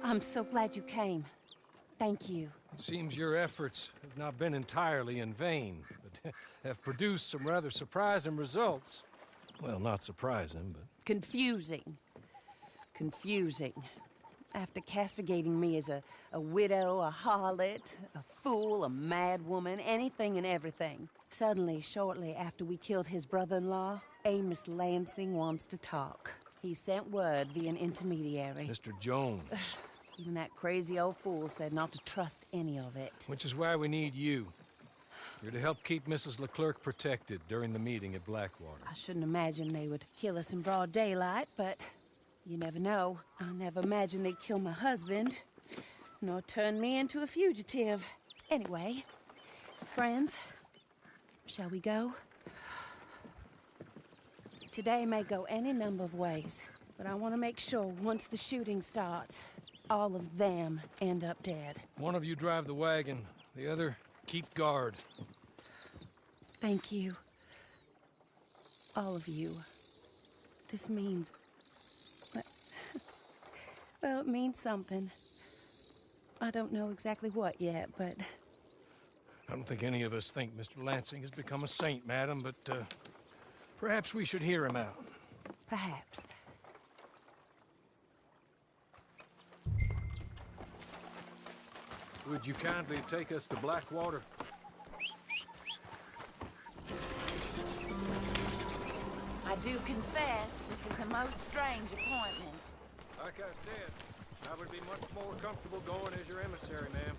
I'm so glad you came. Thank you. It seems your efforts have not been entirely in vain, but have produced some rather surprising results. Well, not surprising, but... Confusing. Confusing. After castigating me as a widow, a harlot, a fool, a mad woman, anything and everything. Suddenly, shortly after we killed his brother-in-law, Amos Lansing wants to talk. He sent word via an intermediary. Mr. Jones. Even that crazy old fool said not to trust any of it. Which is why we need you. You're to help keep Mrs. Leclerc protected during the meeting at Blackwater. I shouldn't imagine they would kill us in broad daylight, but you never know. I never imagined they'd kill my husband, nor turn me into a fugitive. Anyway, friends, shall we go? Today may go any number of ways, but I want to make sure once the shooting starts, all of them end up dead. One of you drive the wagon, the other keep guard. Thank you. All of you. This means... well, it means something. I don't know exactly what yet, but... I don't think any of us think Mr. Lansing has become a saint, madam, but perhaps we should hear him out. Perhaps. Would you kindly take us to Blackwater? I do confess, this is a most strange appointment. Like I said, I would be much more comfortable going as your emissary, ma'am.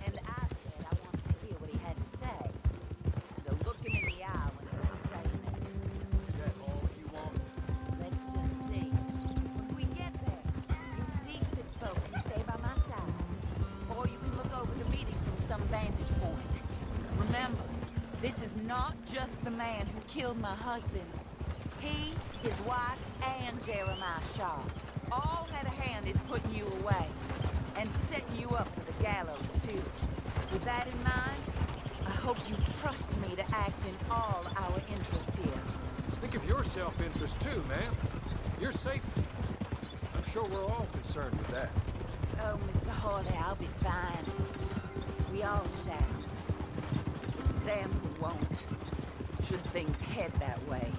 And I said I wanted to hear what he had to say. So look him in the eye when he was saying it. Is that all you want? Let's just see. When we get there, you decent folk can stay by my side. Or you can look over the meeting from some vantage point. Remember, this is not just the man who killed my husband. He, his wife, and Jeremiah Shaw all had a hand in putting you away, and setting you up for the gallows, too. With that in mind, I hope you trust me to act in all our interests here. Think of your self-interest, too, ma'am. Your safety. I'm sure we're all concerned with that. Oh, Mr. Hawley, I'll be fine. We all shall. Them who won't, should things head that way.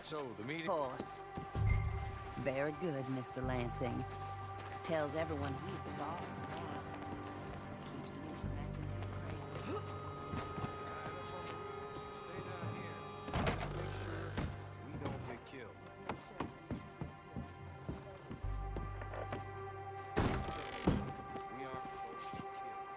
So, the meeting... Of course. Very good, Mr. Lansing. Tells everyone he's the boss. Keeps me from acting too crazy. Stay down here. Make sure we don't get killed. We aren't supposed to get killed.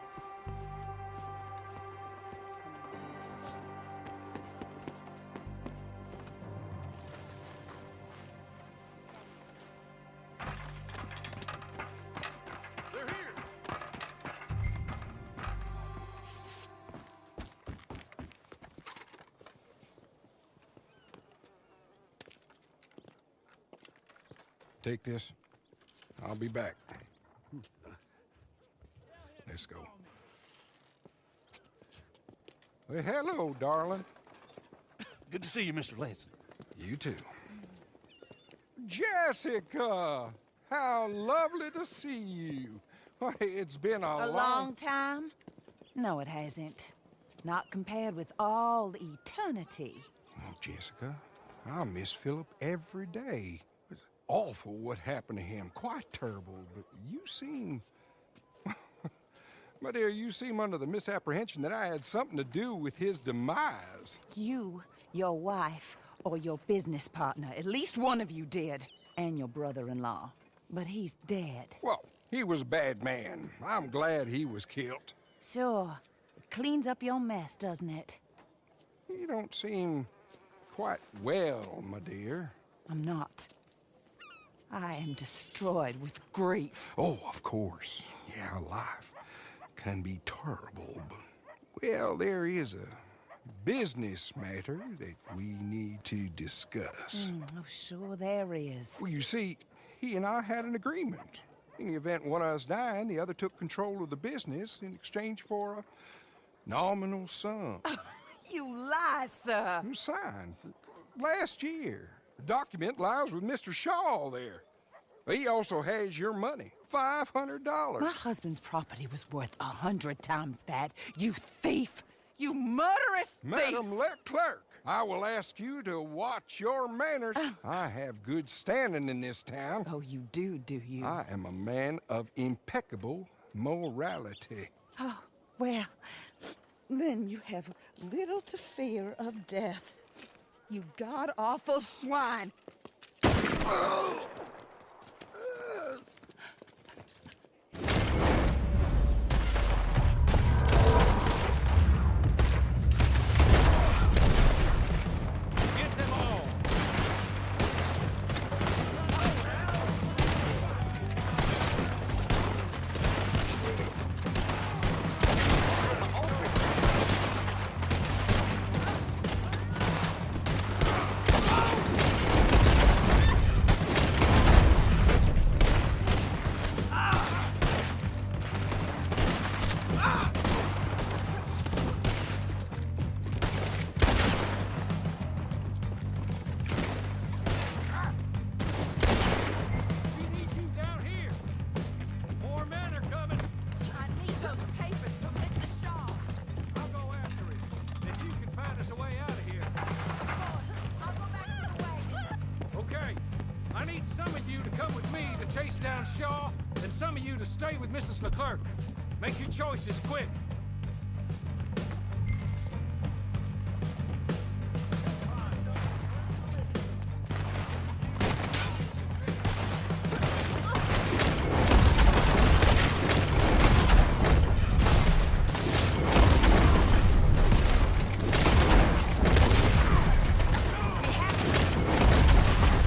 They're here! Take this. I'll be back. Let's go. Well, hello, darling. Good to see you, Mr. Lansing. You too. Jessica! How lovely to see you. Why, it's been A long time? No, it hasn't. Not compared with all eternity. Oh, Jessica, I miss Philip every day. It's awful what happened to him. Quite terrible, but you seem... My dear, you seem under the misapprehension that I had something to do with his demise. You, your wife, or your business partner. At least one of you did. and your brother-in-law. But he's dead. Well, he was a bad man. I'm glad he was killed. Sure. It cleans up your mess, doesn't it? You don't seem quite well, my dear. I'm not. I am destroyed with grief. Oh, of course. Yeah, life can be terrible, but... Well, there is a business matter that we need to discuss. Oh, sure there is. Well, you see, he and I had an agreement. In the event one of us died, the other took control of the business in exchange for a nominal sum. You lie, sir. It was signed last year. The document lies with Mr. Shaw there. He also has your money, $500. My husband's property was worth 100 times that. You thief! You murderous thief! Madam Leclerc, I will ask you to watch your manners. I have good standing in this town. Oh, you do you? I am a man of impeccable morality. Oh, well, then you have little to fear of death. You god-awful swine! Get them all! We need you down here! More men are coming! I need those papers from Mr. Shaw. I'll go after him. If you can find us a way out of here. I'll go back to the wagon. Okay. I need some of you to come with me to chase down Shaw, and some of you to stay with Mrs. Leclerc. Make your choices quick.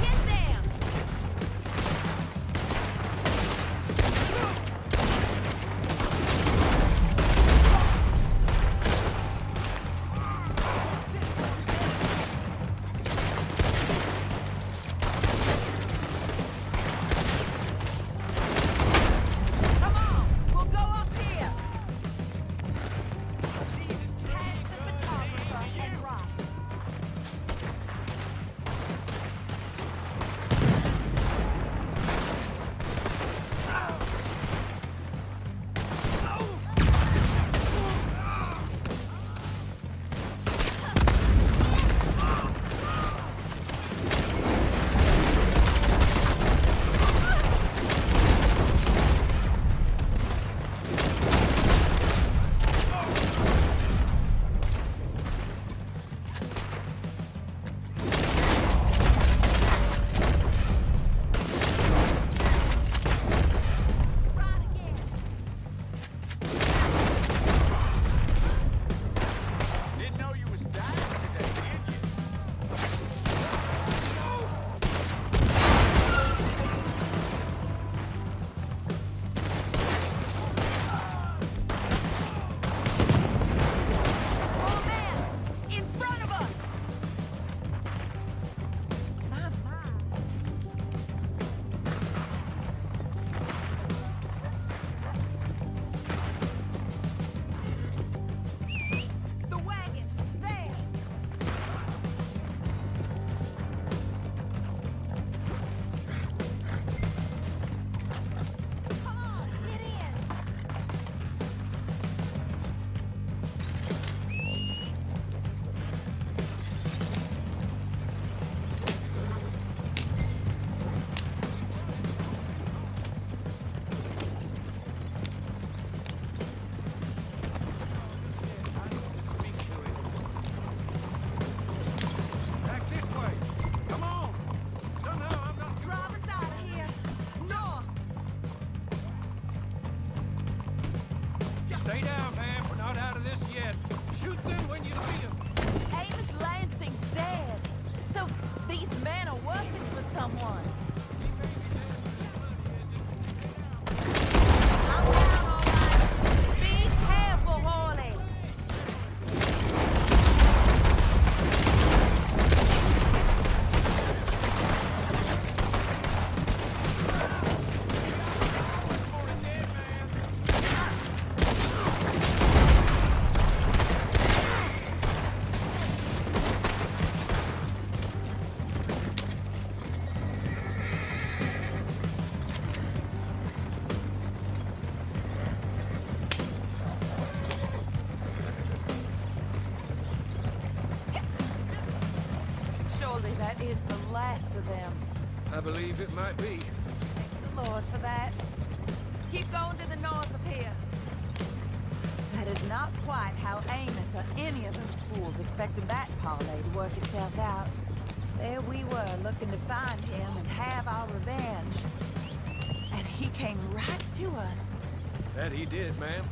Get them! Surely that is the last of them. I believe it might be. Thank the Lord for that. Keep going to the north of here. That is not quite how Amos or any of those fools expected that parlay to work itself out. There we were, looking to find him and have our revenge. And he came right to us. That he did, ma'am.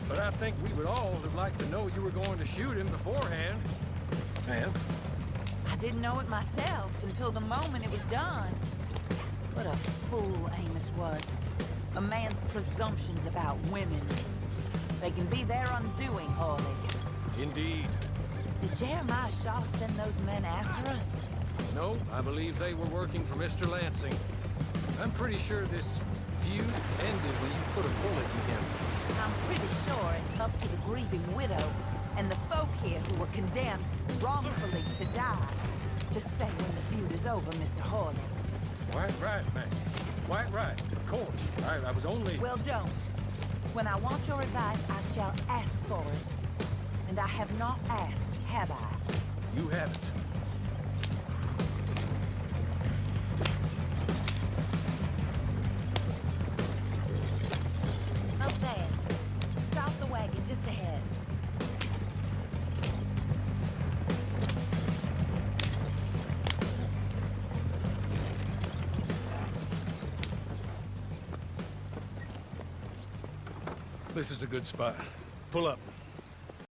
But I think we would all have liked to know you were going to shoot him beforehand. Ma'am? I didn't know it myself until the moment it was done. What a fool Amos was. A man's presumptions about women. They can be their undoing, Hawley. Indeed. Did Jeremiah Shaw send those men after us? No, I believe they were working for Mr. Lansing. I'm pretty sure this feud ended when you put a bullet in him. I'm pretty sure it's up to the grieving widow and the folk here who were condemned wrongfully to die to say when the feud is over, Mr. Hawley. Quite right, ma'am. Quite right. Of course. I was only... Well, don't. When I want your advice, I shall ask for it. And I have not asked, have I? You haven't. Up there. Stop the wagon just ahead. This is a good spot. Pull up.